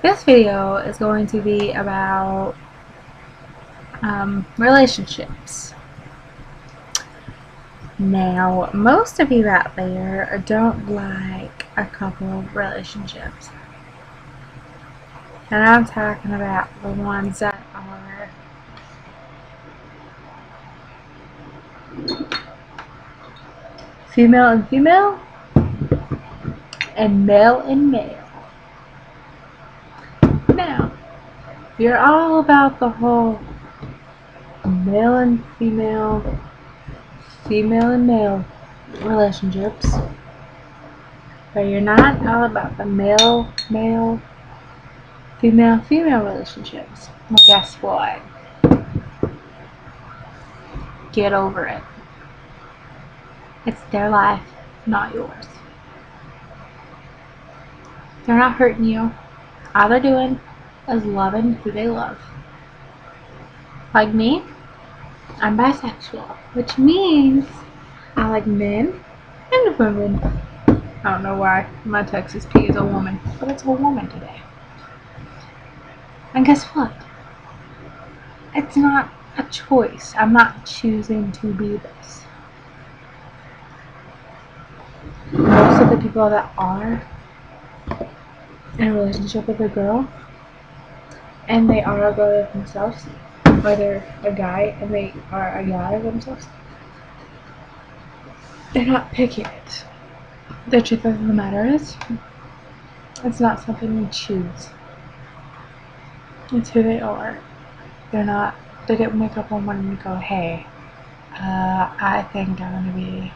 This video is going to be about relationships. Now, most of you out there don't like a couple relationships. And I'm talking about the ones that are female and female and male. Now, you're all about the whole male and female and male relationships, but you're not all about the male, female relationships. Well, guess what? Get over it. It's their life, not yours. They're not hurting you. All they're doing is loving who they love. Like me, I'm bisexual, which means I like men and women. I don't know why my Texas P is a woman, but it's a woman today. And guess what? It's not a choice. I'm not choosing to be this. Most of the people that are in a relationship with a girl, and they are a girl themselves, or they're a guy and they are a guy themselves, they're not picking it. The truth of the matter is, it's not something you choose. It's who they are. They didn't wake up one morning and go, hey, I think I want to be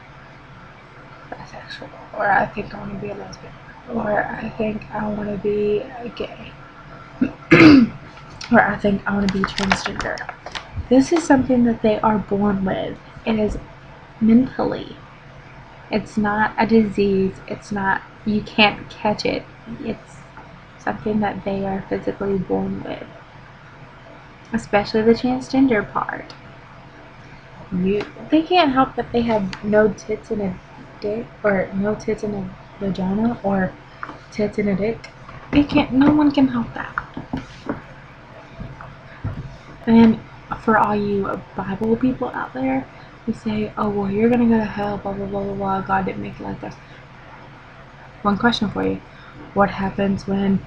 bisexual, or I think I want to be a lesbian, or I think I want to be a gay, or I think I want to be transgender. This is something that they are born with. It is mentally. It's not a disease. You can't catch it. It's something that they are physically born with. Especially the transgender part. They can't help that they have no tits in a dick, or no tits in a vagina, or tits in a dick. No one can help that. And for all you Bible people out there who say, oh, well, you're gonna go to hell, blah, blah, blah, blah, blah, God didn't make it like this. One question for you. What happens when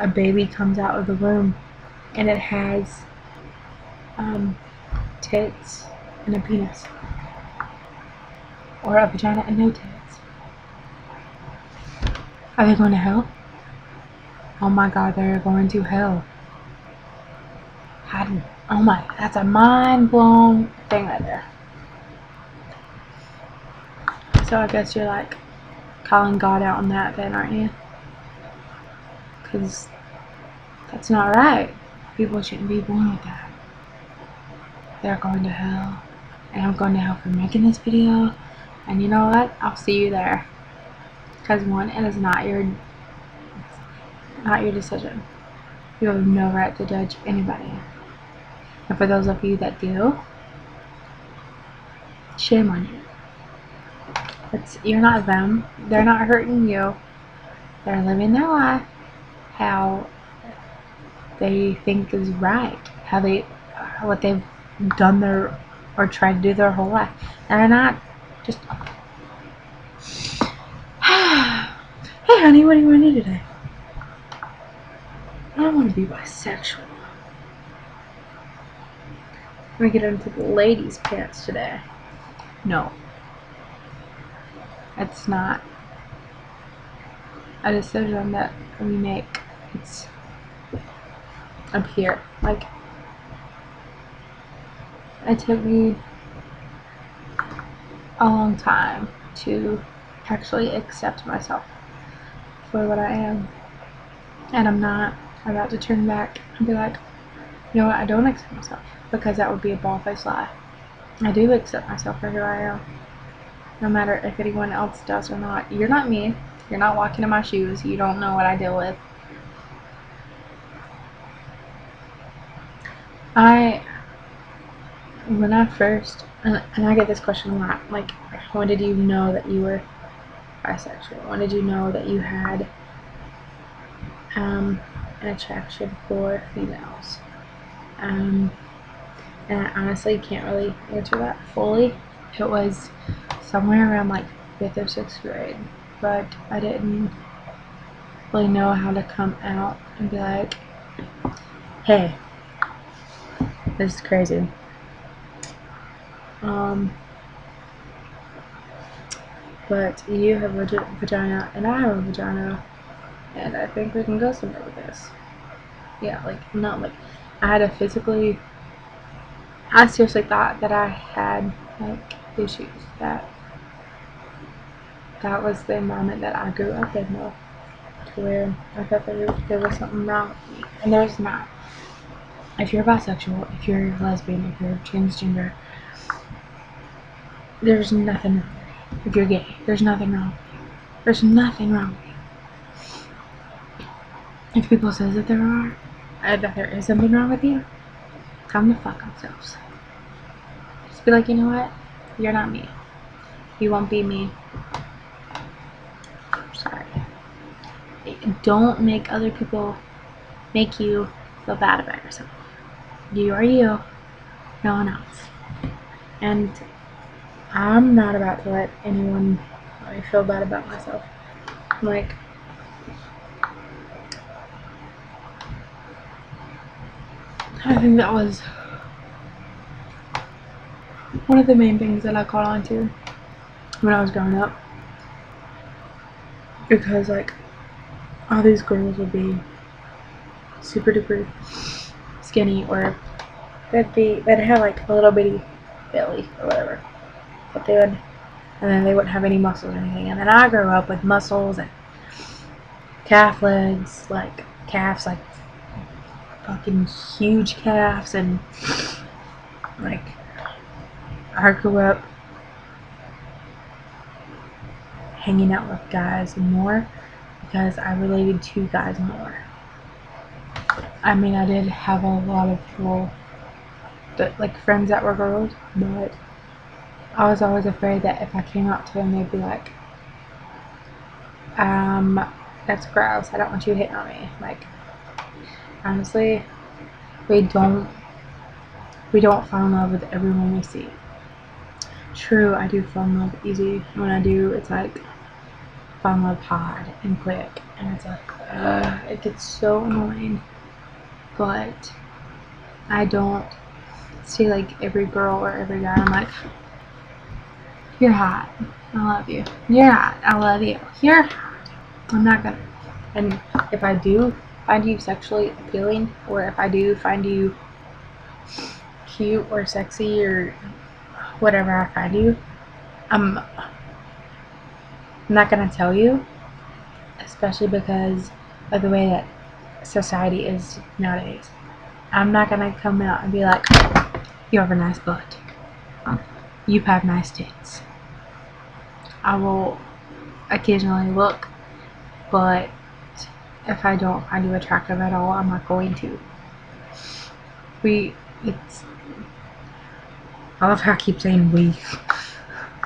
a baby comes out of the womb and it has tits and a penis? Or a vagina and no tits? Are they going to hell? Oh my God, they're going to hell. Oh my, that's a mind-blown thing right there. So I guess you're like calling God out on that then, aren't you? Because that's not right. People shouldn't be born with that. They're going to hell. And I'm going to hell for making this video. And you know what? I'll see you there. Because one, it is not your decision. You have no right to judge anybody. And for those of you that do, shame on you. You're not them. They're not hurting you. They're living their life how they think is right. What they've done or tried to do their whole life. And they're not just, hey honey, what do you want to do today? I want to be bisexual. I'm going to get into the ladies' pants today. No. It's not a decision that we make. It's up here. Like, it took me a long time to actually accept myself for what I am. And I'm not about to turn back and be like, you know what, I don't accept myself, because that would be a bald-faced lie. I do accept myself for who I am. No matter if anyone else does or not. You're not me. You're not walking in my shoes. You don't know what I deal with. When I first, and I get this question a lot, like, when did you know that you were bisexual? When did you know that you had an attraction for females. And I honestly can't really answer that fully. It was somewhere around like 5th or 6th grade, but I didn't really know how to come out and be like, hey, this is crazy. But you have a vagina and I have a vagina, and I think we can go somewhere with this. Yeah, like, not like I seriously thought that I had like issues. That was the environment that I grew up in, though, to where I thought there was something wrong with me, and there's not. If you're bisexual, if you're lesbian, if you're transgender, there's nothing wrong. If you're gay, there's nothing wrong. There's nothing wrong with you. If people say that there are, that there is something wrong with you, come the fuck themselves. Just be like, you know what? You're not me. You won't be me. Sorry. Don't make other people make you feel bad about yourself. You are you, no one else. And I'm not about to let anyone make me feel bad about myself. Like, I think that was one of the main things that I caught on to when I was growing up. Because, like, all these girls would be super duper skinny, or they'd have like a little bitty belly or whatever. But and then they wouldn't have any muscles or anything. And then I grew up with muscles and calf legs, like calves, like fucking huge calves, and like I grew up hanging out with guys more because I related to guys more. I mean, I did have a lot of people that, like, friends that were girls, but I was always afraid that if I came out to them, they'd be like, that's gross, I don't want you hitting on me. Like, honestly, we don't fall in love with everyone we see. True, I do fall in love easy. When I do, it's like fall in love hard and quick, and it's like, it gets so annoying. But I don't see like every girl or every guy. I'm like, you're hot, I love you. You're hot, I love you. You're hot. I'm not gonna. And if I do find you sexually appealing, or if I do find you cute or sexy or whatever I find you, I'm not gonna tell you, especially because of the way that society is nowadays. I'm not gonna come out and be like, you have a nice butt, you have nice tits. I will occasionally look, but if I don't find you attractive at all, I'm not going to. I love how I keep saying we.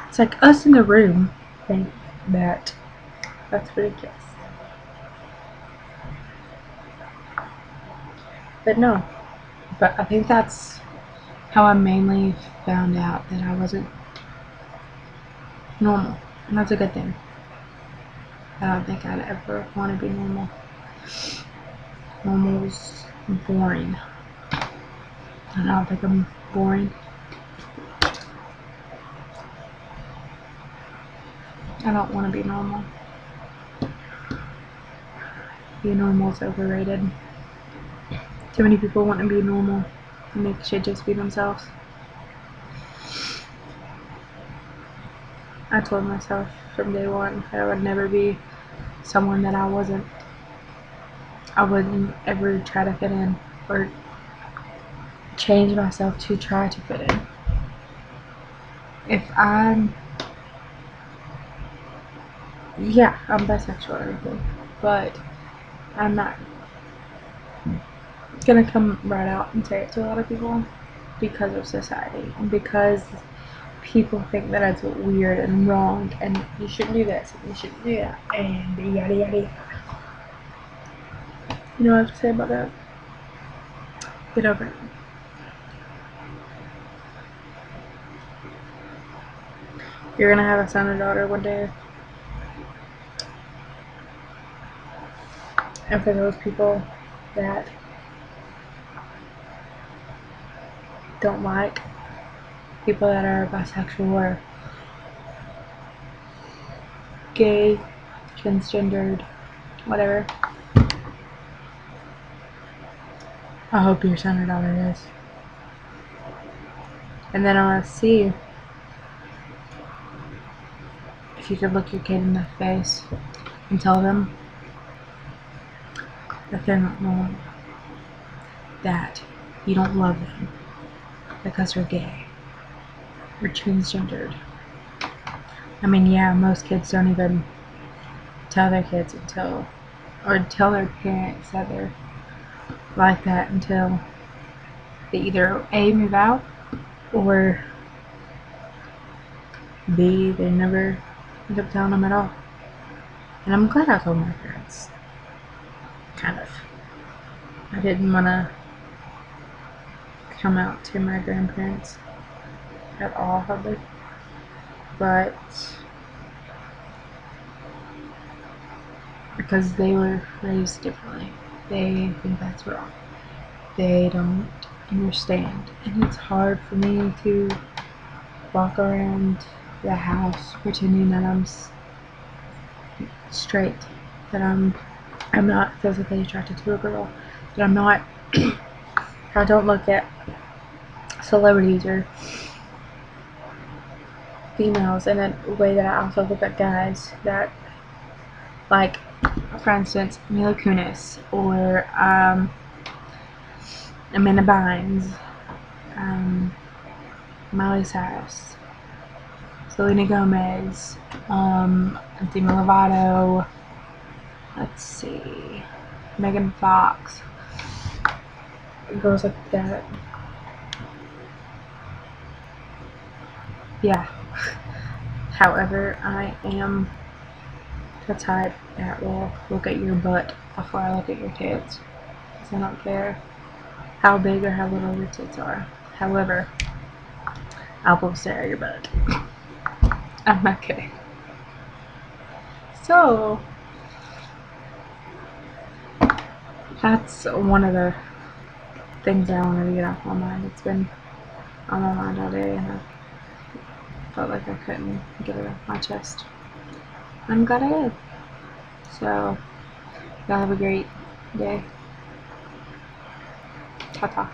It's like us in the room think that that's ridiculous. But no. But I think that's how I mainly found out that I wasn't normal. And that's a good thing. I don't think I'd ever want to be normal. Normal's boring. I don't think I'm boring. I don't want to be normal. Being normal is overrated. Too many people want to be normal and they should just be themselves. I told myself from day one that I would never be someone that I wasn't. I wouldn't ever try to fit in or change myself to try to fit in. I'm bisexual and everything, but I'm not gonna come right out and say it to a lot of people because of society and because people think that it's weird and wrong and you shouldn't do this and you shouldn't do that and yada yada yada. You know what I have to say about that? Get over it. You're gonna have a son or daughter one day. And for those people that don't like people that are bisexual or gay, transgendered, whatever, I hope your son or daughter is. And then I want to see if you could look your kid in the face and tell them that they're not wrong, that you don't love them because they're gay or transgendered. I mean, yeah, most kids don't even tell their kids or tell their parents that they're like that until they either A, move out, or B, they never end up telling them at all. And I'm glad I told my parents. Kind of. I didn't want to come out to my grandparents at all, hardly. But because they were raised differently, they think that's wrong. They don't understand. And it's hard for me to walk around the house pretending that I'm straight, that I'm not physically attracted to a girl, that I'm not. I don't look at celebrities or females in a way that I also look at guys. That, like, for instance, Mila Kunis or Amanda Bynes, Miley Cyrus, Selena Gomez, Demi Lovato, let's see, Megan Fox, girls like that. Yeah. However, I am the type that will look at your butt before I look at your tits. Because I don't care how big or how little your tits are. However, I'll go stare at your butt. I'm not kidding. So, that's one of the things I wanted to get off my mind. It's been on my mind all day, and I felt like I couldn't get it off my chest. I'm glad I did. So, y'all have a great day. Ta-ta.